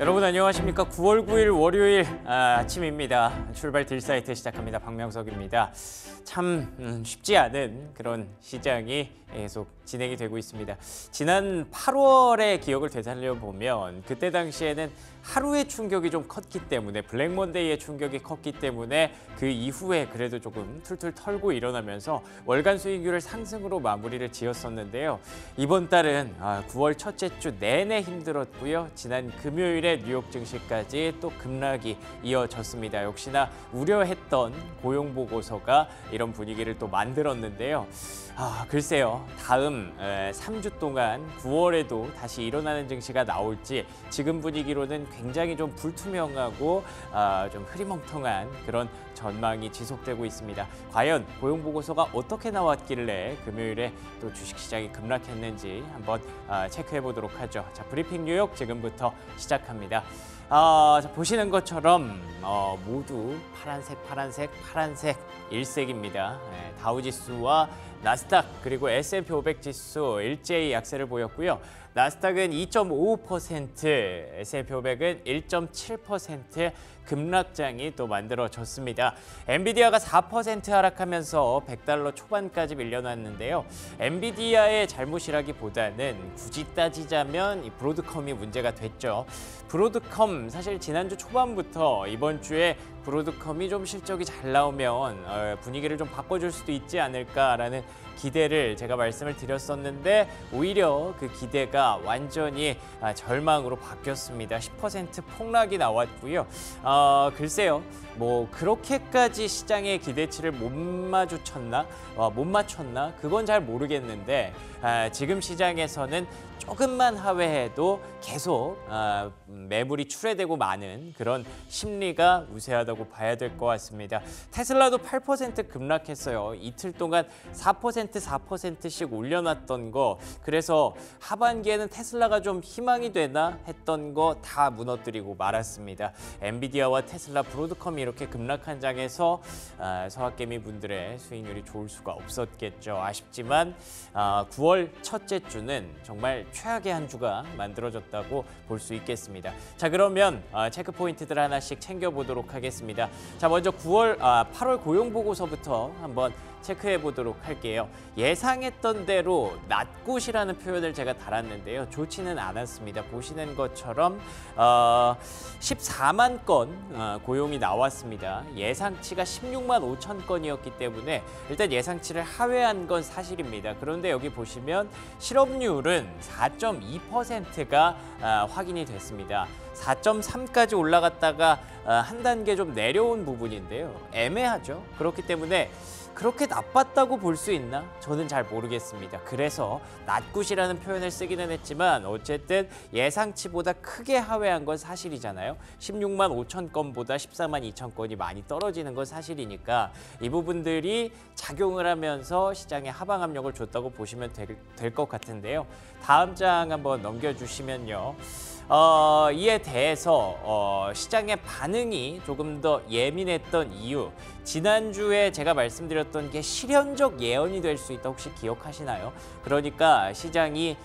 여러분 안녕하십니까? 9월 9일 월요일 아침입니다. 출발 딜사이트 시작합니다. 박명석입니다. 참 쉽지 않은 그런 시장이 계속 진행이 되고 있습니다. 지난 8월의 기억을 되살려 보면 그때 당시에는 하루의 충격이 좀 컸기 때문에 블랙먼데이의 충격이 컸기 때문에 그 이후에 그래도 조금 툴툴 털고 일어나면서 월간 수익률을 상승으로 마무리를 지었었는데요. 이번 달은 9월 첫째 주 내내 힘들었고요. 지난 금요일에 뉴욕 증시까지 또 급락이 이어졌습니다. 역시나 우려했던 고용 보고서가 이런 분위기를 또 만들었는데요. 글쎄요. 다음 3주 동안 9월에도 다시 일어나는 증시가 나올지 지금 분위기로는 굉장히 좀 불투명하고 좀 흐리멍텅한 그런 전망이 지속되고 있습니다. 과연 고용 보고서가 어떻게 나왔길래 금요일에 또 주식시장이 급락했는지 한번 체크해 보도록 하죠. 자, 브리핑 뉴욕 지금부터 시작합니다. 보시는 것처럼 모두 파란색 일색입니다. 다우지수와 나스닥 그리고 S&P 500 지수 일제히 약세를 보였고요. 나스닥은 2.55%, S&P 500은 1.7% 급락장이 또 만들어졌습니다. 엔비디아가 4% 하락하면서 $100 초반까지 밀려났는데요. 엔비디아의 잘못이라기보다는 굳이 따지자면 이 브로드컴이 문제가 됐죠. 브로드컴 사실 지난주 초반부터 이번 주에 브로드컴이 좀 실적이 잘 나오면 분위기를 좀 바꿔줄 수도 있지 않을까라는 기대를 제가 말씀을 드렸었는데 오히려 그 기대가 완전히 절망으로 바뀌었습니다. 10% 폭락이 나왔고요. 글쎄요. 뭐 그렇게까지 시장의 기대치를 못 맞췄나? 그건 잘 모르겠는데 지금 시장에서는 조금만 하회해도 계속 매물이 출회되고 많은 그런 심리가 우세하다고 봐야 될 것 같습니다. 테슬라도 8% 급락했어요. 이틀 동안 4%씩 올려놨던 거, 그래서 하반기에는 테슬라가 좀 희망이 되나 했던 거 다 무너뜨리고 말았습니다. 엔비디아와 테슬라, 브로드컴이 이렇게 급락한 장에서 서학개미 분들의 수익률이 좋을 수가 없었겠죠. 아쉽지만 9월 첫째 주는 정말 최악의 한 주가 만들어졌다고 볼 수 있겠습니다. 자, 그러면 체크 포인트들 하나씩 챙겨보도록 하겠습니다. 자, 먼저 8월 고용 보고서부터 한번 체크해 보도록 할게요. 예상했던 대로 낮굿이라는 표현을 제가 달았는데요. 좋지는 않았습니다. 보시는 것처럼 14만 건 고용이 나왔습니다. 예상치가 16만 5천 건이었기 때문에 일단 예상치를 하회한 건 사실입니다. 그런데 여기 보시면 실업률은 4.2%가 확인이 됐습니다. 4.3까지 올라갔다가 한 단계 좀 내려온 부분인데요. 애매하죠. 그렇기 때문에 그렇게 나빴다고 볼 수 있나? 저는 잘 모르겠습니다. 그래서 낮굿이라는 표현을 쓰기는 했지만 어쨌든 예상치보다 크게 하회한 건 사실이잖아요. 16만 5천 건보다 14만 2천 건이 많이 떨어지는 건 사실이니까 이 부분들이 작용을 하면서 시장에 하방 압력을 줬다고 보시면 될 것 같은데요. 다음 장 한번 넘겨주시면요. 이에 대해서 시장의 반응이 조금 더 예민했던 이유, 지난주에 제가 말씀드렸던 게 실현적 예언이 될 수 있다 혹시 기억하시나요? 그러니까 시장이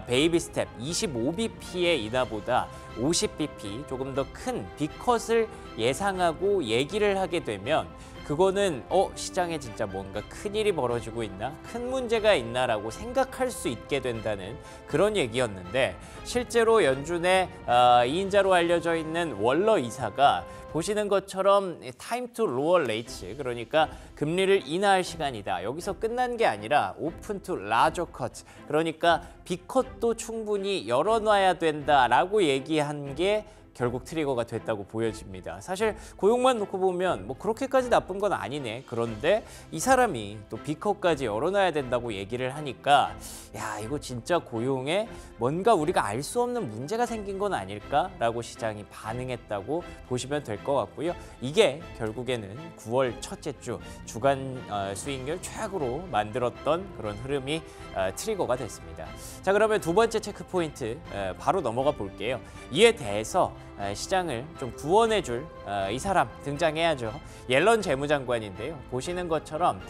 베이비 스텝 25bp의 인하보다 50bp 조금 더 큰 빅컷을 예상하고 얘기를 하게 되면 그거는 시장에 진짜 뭔가 큰일이 벌어지고 있나? 큰 문제가 있나라고 생각할 수 있게 된다는 그런 얘기였는데 실제로 연준의 2인자로 알려져 있는 월러 이사가 보시는 것처럼 time to lower rates, 그러니까 금리를 인하할 시간이다. 여기서 끝난 게 아니라 open to larger cut, 그러니까 빅컷도 충분히 열어놔야 된다라고 얘기한 게 결국 트리거가 됐다고 보여집니다. 사실 고용만 놓고 보면 뭐 그렇게까지 나쁜 건 아니네. 그런데 이 사람이 또 B컷까지 열어놔야 된다고 얘기를 하니까 야, 이거 진짜 고용에 뭔가 우리가 알 수 없는 문제가 생긴 건 아닐까라고 시장이 반응했다고 보시면 될 것 같고요. 이게 결국에는 9월 첫째 주 주간 수익률 최악으로 만들었던 그런 흐름이 트리거가 됐습니다. 자, 그러면 두 번째 체크 포인트 바로 넘어가 볼게요. 이에 대해서 시장을 좀 구원해줄 이 사람 등장해야죠. 옐런 재무장관인데요. 보시는 것처럼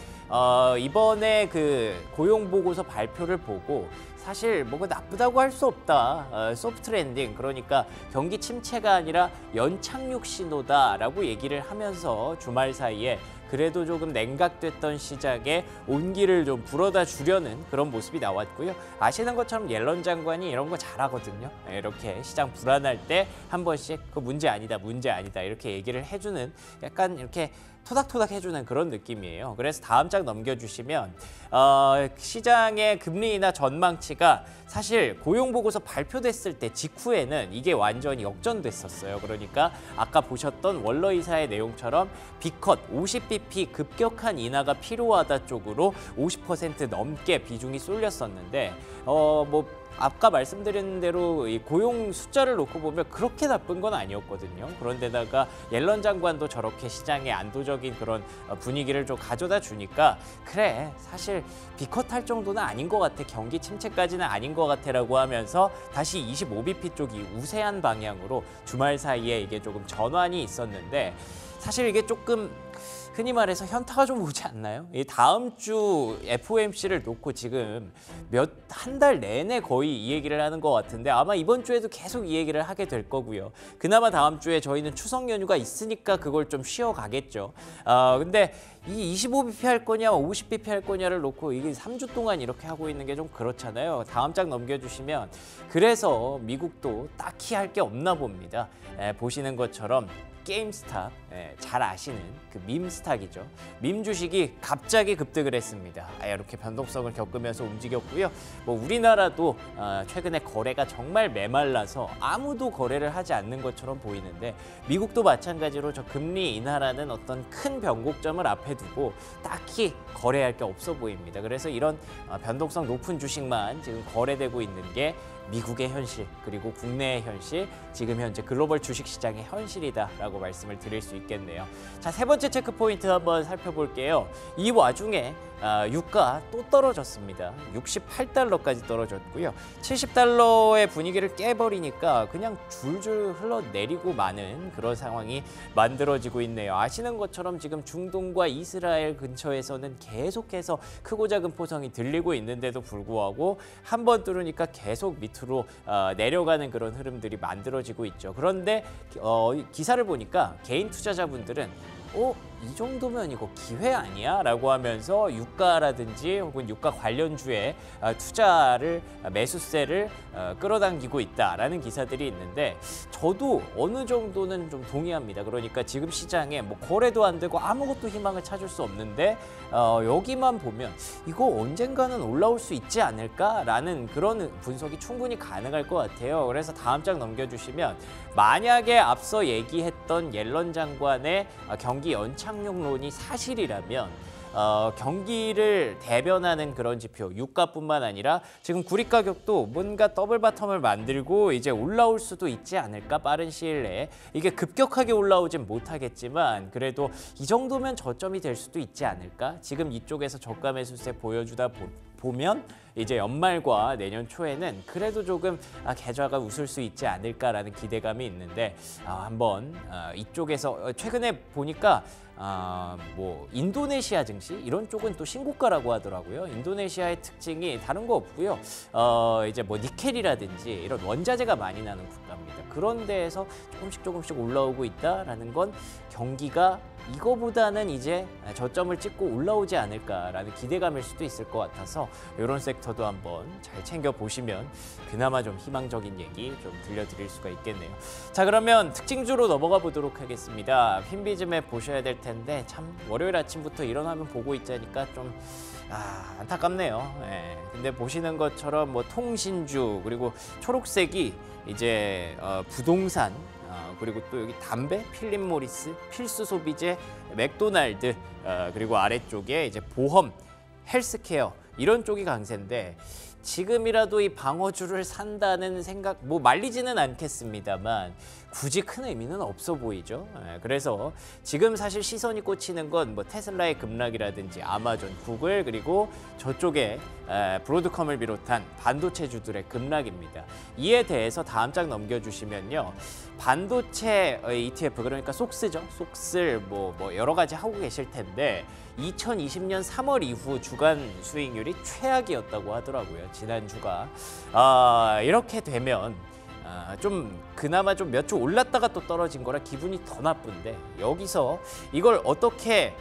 이번에 그 고용 보고서 발표를 보고 사실 뭐가 나쁘다고 할 수 없다. 소프트 랜딩, 그러니까 경기 침체가 아니라 연착륙 신호다라고 얘기를 하면서 주말 사이에 그래도 조금 냉각됐던 시장에 온기를 좀 불어다 주려는 그런 모습이 나왔고요. 아시는 것처럼 옐런 장관이 이런 거 잘하거든요. 이렇게 시장 불안할 때 한 번씩 그 문제 아니다, 문제 아니다 이렇게 얘기를 해주는, 약간 이렇게 토닥토닥 해주는 그런 느낌이에요. 그래서 다음 장 넘겨주시면 시장의 금리 인하 전망치가 사실 고용보고서 발표됐을 때 직후에는 이게 완전히 역전됐었어요. 그러니까 아까 보셨던 월러 이사의 내용처럼 B컷 50bp 급격한 인하가 필요하다 쪽으로 50% 넘게 비중이 쏠렸었는데 아까 말씀드린 대로 이 고용 숫자를 놓고 보면 그렇게 나쁜 건 아니었거든요. 그런데다가 옐런 장관도 저렇게 시장에 안도적인 그런 분위기를 좀 가져다 주니까 그래, 사실 B컷 할 정도는 아닌 것 같아, 경기 침체까지는 아닌 것 같아라고 하면서 다시 25bp 쪽이 우세한 방향으로 주말 사이에 이게 조금 전환이 있었는데, 사실 이게 조금 흔히 말해서 현타가 좀 오지 않나요? 이 다음 주 FOMC를 놓고 지금 한 달 내내 거의 이 얘기를 하는 것 같은데 아마 이번 주에도 계속 이 얘기를 하게 될 거고요. 그나마 다음 주에 저희는 추석 연휴가 있으니까 그걸 좀 쉬어가겠죠. 근데 이 25bp 할 거냐 50bp 할 거냐를 놓고 이게 3주 동안 이렇게 하고 있는 게 좀 그렇잖아요. 다음 장 넘겨주시면 그래서 미국도 딱히 할 게 없나 봅니다. 보시는 것처럼 게임스탑, 잘 아시는 그 밈 스탁이죠. 밈 주식이 갑자기 급등을 했습니다. 이렇게 변동성을 겪으면서 움직였고요. 우리나라도 최근에 거래가 정말 메말라서 아무도 거래를 하지 않는 것처럼 보이는데 미국도 마찬가지로 저 금리 인하라는 어떤 큰 변곡점을 앞에 두고 딱히 거래할 게 없어 보입니다. 그래서 이런 변동성 높은 주식만 지금 거래되고 있는 게 미국의 현실, 그리고 국내의 현실, 지금 현재 글로벌 주식시장의 현실이다라고 말씀을 드릴 수 있겠네요. 자, 세 번째 체크 포인트 한번 살펴볼게요. 이 와중에 유가 또 떨어졌습니다. 68달러까지 떨어졌고요. 70달러의 분위기를 깨버리니까 그냥 줄줄 흘러내리고 마는 그런 상황이 만들어지고 있네요. 아시는 것처럼 지금 중동과 이스라엘 근처에서는 계속해서 크고 작은 포성이 들리고 있는데도 불구하고 한 번 뚫으니까 계속 밑으로 내려가는 그런 흐름들이 만들어지고 있죠. 그런데 기사를 보니까 개인 투자자분들은 이 정도면 이거 기회 아니야? 라고 하면서 유가라든지 혹은 유가 관련주에 투자를, 매수세를 끌어당기고 있다라는 기사들이 있는데 저도 어느 정도는 좀 동의합니다. 그러니까 지금 시장에 거래도 안 되고 아무것도 희망을 찾을 수 없는데 여기만 보면 이거 언젠가는 올라올 수 있지 않을까라는 그런 분석이 충분히 가능할 것 같아요. 그래서 다음 장 넘겨주시면 만약에 앞서 얘기했던 옐런 장관의 경기 연착륙론이 사실이라면 경기를 대변하는 그런 지표, 유가뿐만 아니라 지금 구리 가격도 뭔가 더블 바텀을 만들고 이제 올라올 수도 있지 않을까, 빠른 시일 내에. 이게 급격하게 올라오진 못하겠지만 그래도 이 정도면 저점이 될 수도 있지 않을까. 지금 이쪽에서 저가 매수세 보여주다 보면 이제 연말과 내년 초에는 그래도 조금 계좌가 웃을 수 있지 않을까라는 기대감이 있는데 한번 이쪽에서 최근에 보니까 인도네시아 증시 이런 쪽은 또 신고가라고 하더라고요. 인도네시아의 특징이 다른 거 없고요. 이제 니켈이라든지 이런 원자재가 많이 나는 국가입니다. 그런 데에서 조금씩 올라오고 있다라는 건 경기가 이거보다는 이제 저점을 찍고 올라오지 않을까라는 기대감일 수도 있을 것 같아서 이런 섹터도 한번 잘 챙겨보시면 그나마 좀 희망적인 얘기 좀 들려드릴 수가 있겠네요. 자, 그러면 특징주로 넘어가 보도록 하겠습니다. 핀비즘에 보셔야 될 텐데 참 월요일 아침부터 일어나면 보고 있자니까 좀 안타깝네요. 근데 보시는 것처럼 통신주, 그리고 초록색이 이제 부동산, 그리고 또 여기 담배, 필립 모리스, 필수 소비재, 맥도날드, 그리고 아래쪽에 이제 보험, 헬스케어 이런 쪽이 강세인데 지금이라도 이 방어주를 산다는 생각 뭐 말리지는 않겠습니다만 굳이 큰 의미는 없어 보이죠. 그래서 지금 사실 시선이 꽂히는 건 뭐 테슬라의 급락이라든지 아마존, 구글 그리고 저쪽에 브로드컴을 비롯한 반도체주들의 급락입니다. 이에 대해서 다음 장 넘겨주시면요. 반도체 ETF 그러니까 속스죠. 속스를 뭐 여러 가지 하고 계실 텐데 2020년 3월 이후 주간 수익률이 최악이었다고 하더라고요. 지난주가. 이렇게 되면 좀 그나마 좀 몇 주 올랐다가 또 떨어진 거라 기분이 더 나쁜데 여기서 이걸 어떻게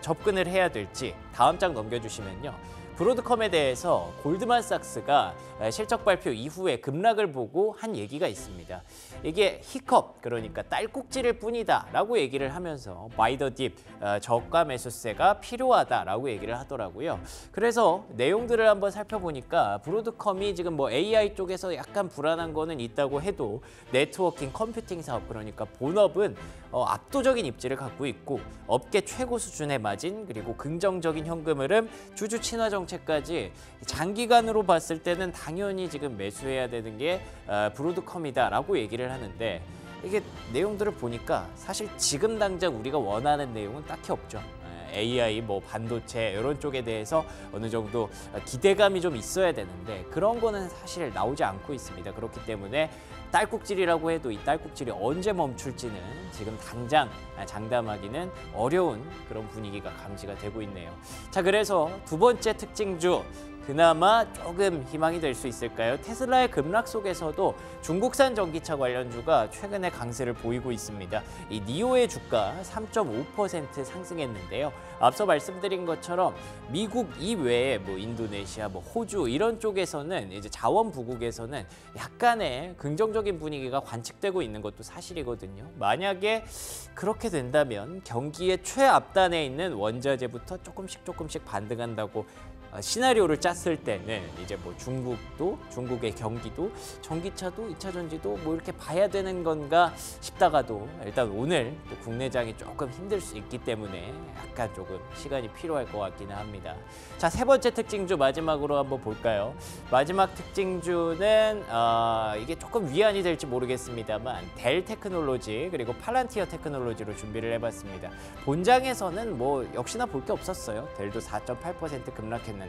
접근을 해야 될지 다음 장 넘겨주시면요. 브로드컴에 대해서 골드만삭스가 실적 발표 이후에 급락을 보고 한 얘기가 있습니다. 이게 히컵, 그러니까 딸꾹질일 뿐이다 라고 얘기를 하면서 바이 더 딥, 저가 매수세가 필요하다라고 얘기를 하더라고요. 그래서 내용들을 한번 살펴보니까 브로드컴이 지금 뭐 AI 쪽에서 약간 불안한 거는 있다고 해도 네트워킹, 컴퓨팅 사업, 그러니까 본업은 압도적인 입지를 갖고 있고 업계 최고 수준의 마진, 그리고 긍정적인 현금 흐름, 주주 친화 정책까지 장기간으로 봤을 때는 당연히 지금 매수해야 되는 게 브로드컴이다라고 얘기를 하는데 이게 내용들을 보니까 사실 지금 당장 우리가 원하는 내용은 딱히 없죠. AI, 뭐 반도체 이런 쪽에 대해서 어느 정도 기대감이 좀 있어야 되는데 그런 거는 사실 나오지 않고 있습니다. 그렇기 때문에 딸꾹질이라고 해도 이 딸꾹질이 언제 멈출지는 지금 당장 장담하기는 어려운 그런 분위기가 감지가 되고 있네요. 자, 그래서 두 번째 특징주 그나마 조금 희망이 될 수 있을까요? 테슬라의 급락 속에서도 중국산 전기차 관련주가 최근에 강세를 보이고 있습니다. 이 니오의 주가 3.5% 상승했는데요. 앞서 말씀드린 것처럼 미국 이외에 뭐 인도네시아, 뭐 호주 이런 쪽에서는 이제 자원 부국에서는 약간의 긍정적인 분위기가 관측되고 있는 것도 사실이거든요. 만약에 그렇게 된다면 경기의 최앞단에 있는 원자재부터 조금씩 반등한다고 시나리오를 짰을 때는 이제 뭐 중국의 경기도, 전기차도, 2차 전지도 뭐 이렇게 봐야 되는 건가 싶다가도 일단 오늘 또 국내장이 조금 힘들 수 있기 때문에 약간 조금 시간이 필요할 것 같기는 합니다. 자, 세 번째 특징주 마지막으로 한번 볼까요? 마지막 특징주는 이게 조금 위안이 될지 모르겠습니다만 델 테크놀로지 그리고 팔란티어 테크놀로지로 준비를 해봤습니다. 본장에서는 뭐 역시나 볼 게 없었어요. 델도 4.8% 급락했는데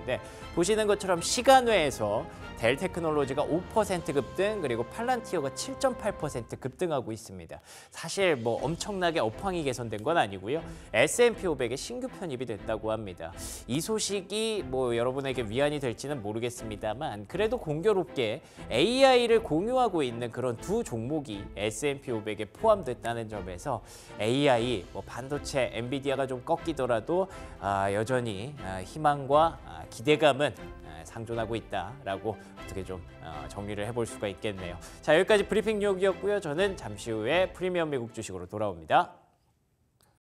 보시는 것처럼 시간외에서 델 테크놀로지가 5% 급등 그리고 팔란티어가 7.8% 급등하고 있습니다. 사실 뭐 엄청나게 업황이 개선된 건 아니고요. S&P 500에 신규 편입이 됐다고 합니다. 이 소식이 뭐 여러분에게 위안이 될지는 모르겠습니다만 그래도 공교롭게 AI를 공유하고 있는 그런 두 종목이 S&P 500에 포함됐다는 점에서 AI, 뭐 반도체, 엔비디아가 좀 꺾이더라도 여전히 희망과 기대감은 상존하고 있다라고 어떻게 좀 정리를 해볼 수가 있겠네요. 자, 여기까지 브리핑 뉴욕이었고요. 저는 잠시 후에 프리미엄 미국 주식으로 돌아옵니다.